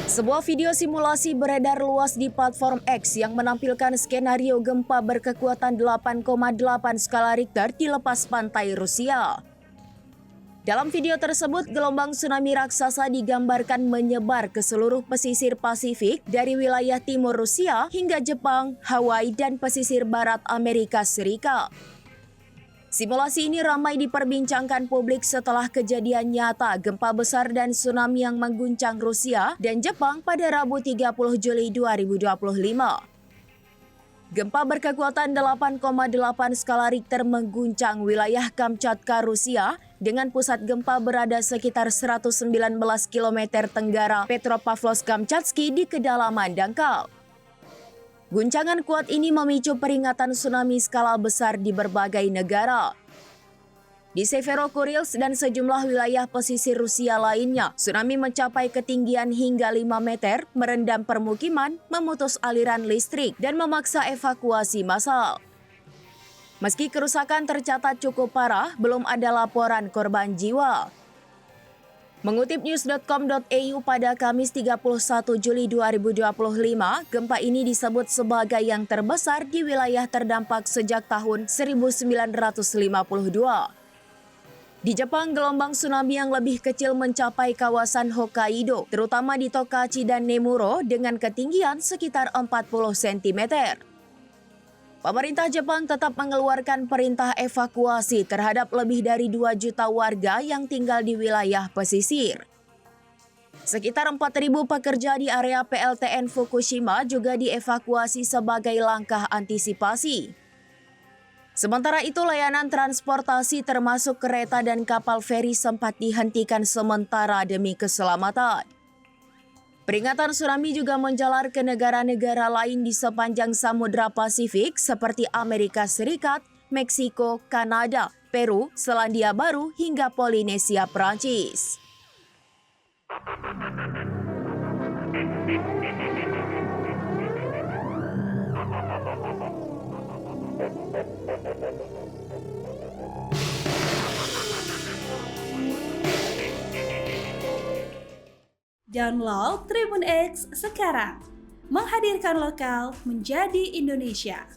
Sebuah video simulasi beredar luas di platform X yang menampilkan skenario gempa berkekuatan 8,8 skala Richter di lepas pantai Rusia. Dalam video tersebut, gelombang tsunami raksasa digambarkan menyebar ke seluruh pesisir Pasifik dari wilayah timur Rusia hingga Jepang, Hawaii, dan pesisir barat Amerika Serikat. Simulasi ini ramai diperbincangkan publik setelah kejadian nyata gempa besar dan tsunami yang mengguncang Rusia dan Jepang pada Rabu 30 Juli 2025. Gempa berkekuatan 8,8 skala Richter mengguncang wilayah Kamchatka, Rusia, dengan pusat gempa berada sekitar 119 km tenggara Petropavlovsk-Kamchatski di kedalaman dangkal. Guncangan kuat ini memicu peringatan tsunami skala besar di berbagai negara. Di Severokurilsk dan sejumlah wilayah pesisir Rusia lainnya, tsunami mencapai ketinggian hingga 5 meter, merendam permukiman, memutus aliran listrik, dan memaksa evakuasi massal. Meski kerusakan tercatat cukup parah, belum ada laporan korban jiwa. Mengutip news.com.au pada Kamis 31 Juli 2025, gempa ini disebut sebagai yang terbesar di wilayah terdampak sejak tahun 1952. Di Jepang, gelombang tsunami yang lebih kecil mencapai kawasan Hokkaido, terutama di Tokachi dan Nemuro dengan ketinggian sekitar 40 cm. Pemerintah Jepang tetap mengeluarkan perintah evakuasi terhadap lebih dari 2 juta warga yang tinggal di wilayah pesisir. Sekitar 4.000 pekerja di area PLTN Fukushima juga dievakuasi sebagai langkah antisipasi. Sementara itu, layanan transportasi termasuk kereta dan kapal feri sempat dihentikan sementara demi keselamatan. Peringatan tsunami juga menjalar ke negara-negara lain di sepanjang Samudra Pasifik seperti Amerika Serikat, Meksiko, Kanada, Peru, Selandia Baru, hingga Polinesia, Prancis. Download Tribun X sekarang, menghadirkan lokal menjadi Indonesia.